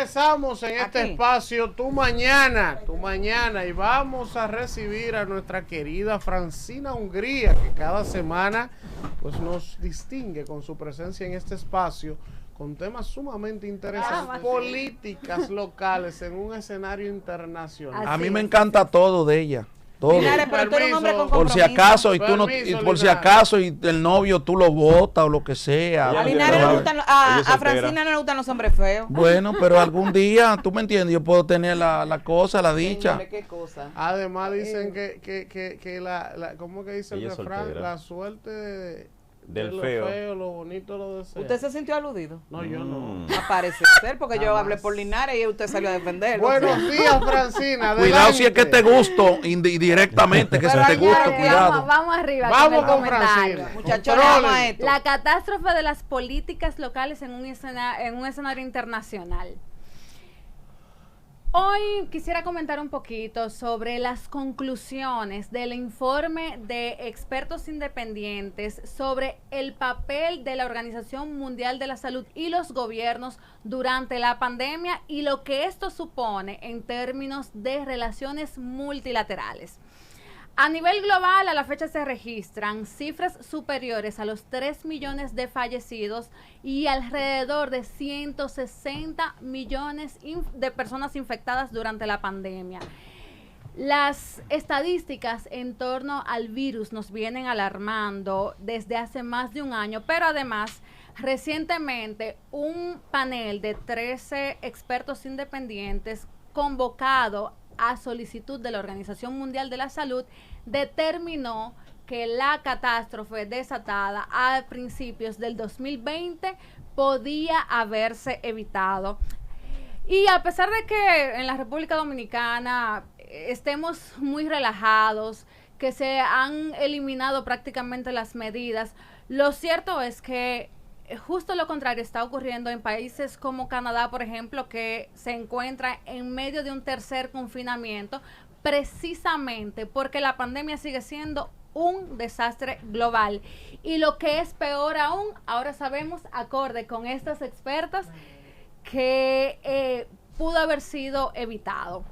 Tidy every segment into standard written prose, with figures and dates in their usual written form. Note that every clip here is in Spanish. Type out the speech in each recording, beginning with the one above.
regresamos en este Aquí. espacio, tu mañana, y vamos a recibir a nuestra querida Francina Hungría, que cada semana pues nos distingue con su presencia en este espacio, con temas sumamente interesantes, políticas locales en un escenario internacional. A mí me encanta todo de ella. Todo. Linares, pero tú eres un hombre con Por si compromiso. acaso y tú no, Permiso, y por si Linares. acaso y el novio tú lo botas o lo que sea. A Ella Linares no le gustan, Ella es a soltera. Francina no le gustan los hombres feos. Bueno, pero algún día, tú me entiendes, yo puedo tener la cosa, la dicha. Señores, qué cosa. Además dicen que la ¿cómo que dice el Ella es refrán? soltera. La suerte de Del lo feo. lo bonito lo desea. ¿Usted se sintió aludido? No, yo no. Aparece ser, porque yo hablé por Linares y usted salió a defenderlo. Buenos días, Francina. Cuidado si es que te adelante. gusto directamente, que Pero si te señores, gusto, cuidado. Vamos arriba. Vamos el con comentario. Francina. Muchachos, Controlen. vamos a esto. La catástrofe de las políticas locales en un escenario internacional. Hoy quisiera comentar un poquito sobre las conclusiones del informe de expertos independientes sobre el papel de la Organización Mundial de la Salud y los gobiernos durante la pandemia y lo que esto supone en términos de relaciones multilaterales. A nivel global, a la fecha se registran cifras superiores a los 3 millones de fallecidos y alrededor de 160 millones de personas infectadas durante la pandemia. Las estadísticas en torno al virus nos vienen alarmando desde hace más de un año, pero además, recientemente un panel de 13 expertos independientes convocado a solicitud de la Organización Mundial de la Salud, determinó que la catástrofe desatada a principios del 2020 podía haberse evitado. Y a pesar de que en la República Dominicana estemos muy relajados, que se han eliminado prácticamente las medidas, lo cierto es que justo lo contrario está ocurriendo en países como Canadá, por ejemplo, que se encuentra en medio de un tercer confinamiento, precisamente porque la pandemia sigue siendo un desastre global. Y lo que es peor aún, ahora sabemos, acorde con estas expertas, que pudo haber sido evitado.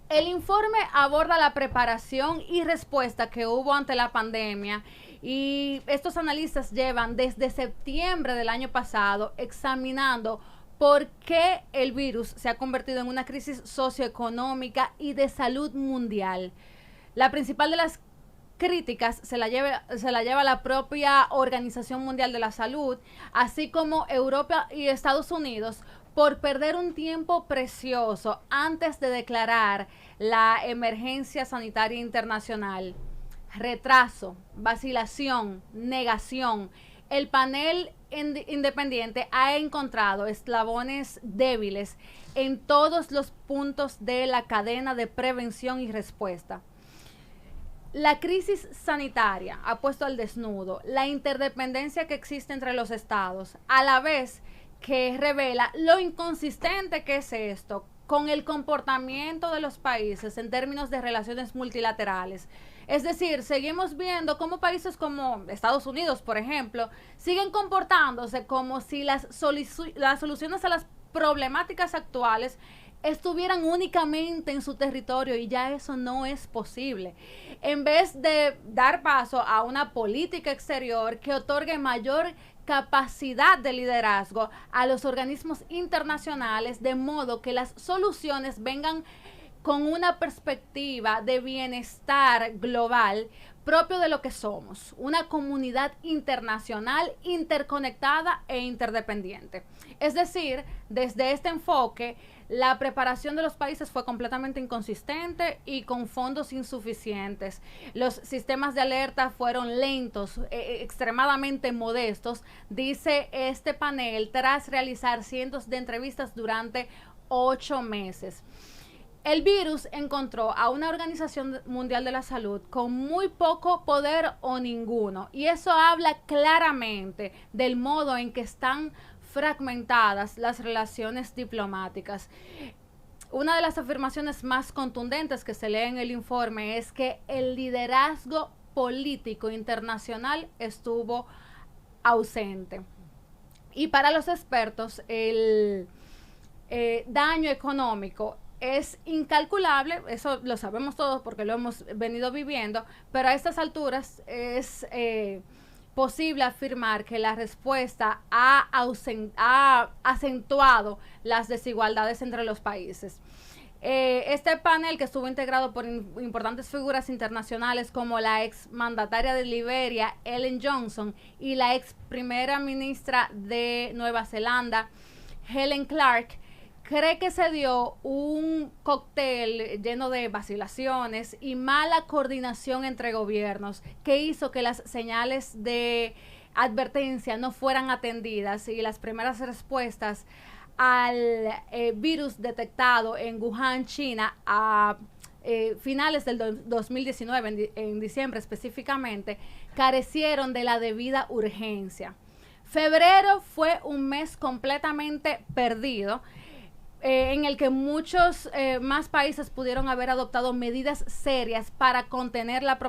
El informe aborda la preparación y respuesta que hubo ante la pandemia. Y estos analistas llevan desde septiembre del año pasado examinando por qué el virus se ha convertido en una crisis socioeconómica y de salud mundial. La principal de las críticas se la lleva la propia Organización Mundial de la Salud, así como Europa y Estados Unidos, por perder un tiempo precioso antes de declarar la emergencia sanitaria internacional. Retraso, vacilación, negación. El panel independiente ha encontrado eslabones débiles en todos los puntos de la cadena de prevención y respuesta. La crisis sanitaria ha puesto al desnudo la interdependencia que existe entre los estados, a la vez que revela lo inconsistente que es esto con el comportamiento de los países en términos de relaciones multilaterales. Es decir, seguimos viendo cómo países como Estados Unidos, por ejemplo, siguen comportándose como si las soluciones a las problemáticas actuales estuvieran únicamente en su territorio, y ya eso no es posible. En vez de dar paso a una política exterior que otorgue mayor capacidad de liderazgo a los organismos internacionales, de modo que las soluciones vengan con una perspectiva de bienestar global propio de lo que somos, una comunidad internacional interconectada e interdependiente. Es decir, desde este enfoque, la preparación de los países fue completamente inconsistente y con fondos insuficientes. Los sistemas de alerta fueron lentos, extremadamente modestos, dice este panel, tras realizar cientos de entrevistas durante 8 meses. El virus encontró a una Organización Mundial de la Salud con muy poco poder o ninguno, y eso habla claramente del modo en que están fragmentadas las relaciones diplomáticas. Una de las afirmaciones más contundentes que se lee en el informe es que el liderazgo político internacional estuvo ausente. Y para los expertos, daño económico es incalculable, eso lo sabemos todos porque lo hemos venido viviendo, pero a estas alturas es posible afirmar que la respuesta ha acentuado las desigualdades entre los países. Este panel, que estuvo integrado por importantes figuras internacionales como la ex mandataria de Liberia, Ellen Johnson, y la ex primera ministra de Nueva Zelanda, Helen Clark, cree que se dio un cóctel lleno de vacilaciones y mala coordinación entre gobiernos que hizo que las señales de advertencia no fueran atendidas y las primeras respuestas al virus detectado en Wuhan, China, a finales del 2019, en diciembre específicamente, carecieron de la debida urgencia. Febrero fue un mes completamente perdido, en el que muchos más países pudieron haber adoptado medidas serias para contener la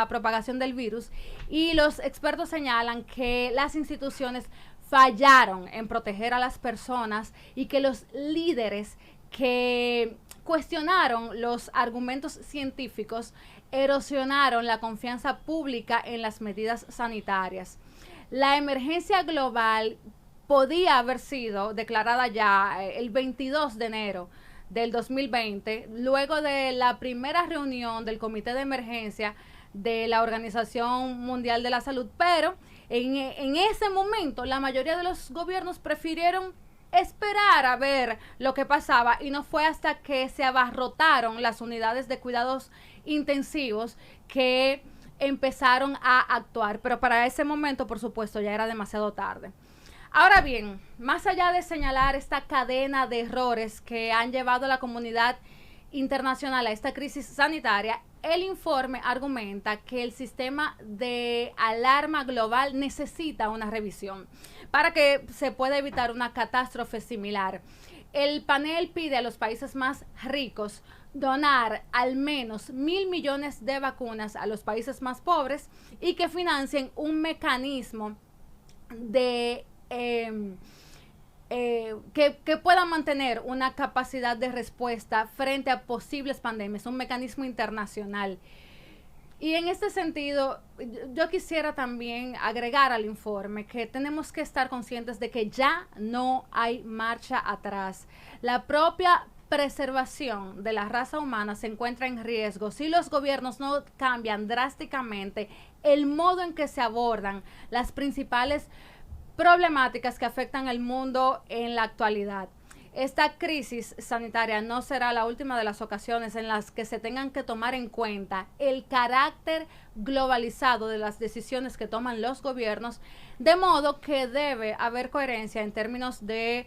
propagación del virus, y los expertos señalan que las instituciones fallaron en proteger a las personas y que los líderes que cuestionaron los argumentos científicos erosionaron la confianza pública en las medidas sanitarias. La emergencia global podía haber sido declarada ya el 22 de enero del 2020, luego de la primera reunión del Comité de Emergencia de la Organización Mundial de la Salud, pero en ese momento la mayoría de los gobiernos prefirieron esperar a ver lo que pasaba, y no fue hasta que se abarrotaron las unidades de cuidados intensivos que empezaron a actuar, pero para ese momento, por supuesto, ya era demasiado tarde. Ahora bien, más allá de señalar esta cadena de errores que han llevado a la comunidad internacional a esta crisis sanitaria, el informe argumenta que el sistema de alarma global necesita una revisión para que se pueda evitar una catástrofe similar. El panel pide a los países más ricos donar al menos 1.000 millones de vacunas a los países más pobres y que financien un mecanismo de que pueda mantener una capacidad de respuesta frente a posibles pandemias, un mecanismo internacional. Y en este sentido, yo quisiera también agregar al informe que tenemos que estar conscientes de que ya no hay marcha atrás. La propia preservación de la raza humana se encuentra en riesgo si los gobiernos no cambian drásticamente el modo en que se abordan las principales problemáticas que afectan al mundo en la actualidad. Esta crisis sanitaria no será la última de las ocasiones en las que se tengan que tomar en cuenta el carácter globalizado de las decisiones que toman los gobiernos, de modo que debe haber coherencia en términos de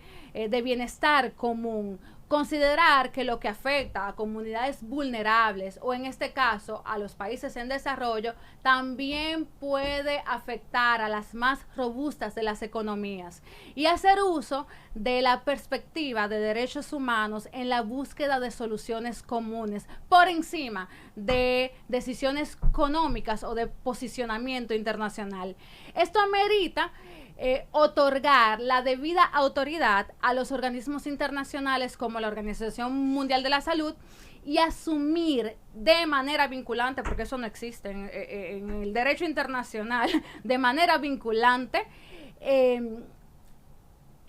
bienestar común. Considerar que lo que afecta a comunidades vulnerables, o en este caso a los países en desarrollo, también puede afectar a las más robustas de las economías, y hacer uso de la perspectiva de derechos humanos en la búsqueda de soluciones comunes por encima de decisiones económicas o de posicionamiento internacional. Esto amerita otorgar la debida autoridad a los organismos internacionales como la Organización Mundial de la Salud y asumir de manera vinculante, porque eso no existe en el derecho internacional, de manera vinculante,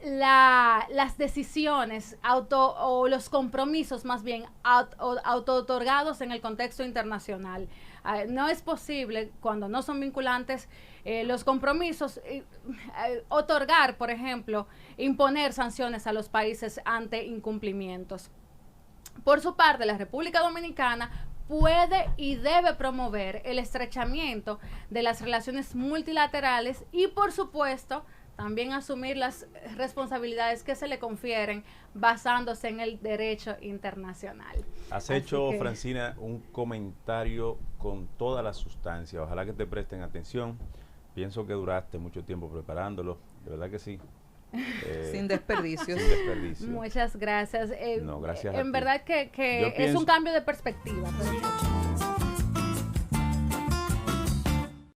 las decisiones o los compromisos más bien auto-otorgados en el contexto internacional. No es posible, cuando no son vinculantes los compromisos, otorgar, por ejemplo, imponer sanciones a los países ante incumplimientos. Por su parte, la República Dominicana puede y debe promover el estrechamiento de las relaciones multilaterales y, por supuesto, también asumir las responsabilidades que se le confieren basándose en el derecho internacional. Has hecho, Francina, un comentario con toda la sustancia. Ojalá que te presten atención. Pienso que duraste mucho tiempo preparándolo. De verdad que sí. Sin desperdicios. Sin desperdicio. Muchas gracias. No, gracias en verdad que es un cambio de perspectiva. Pero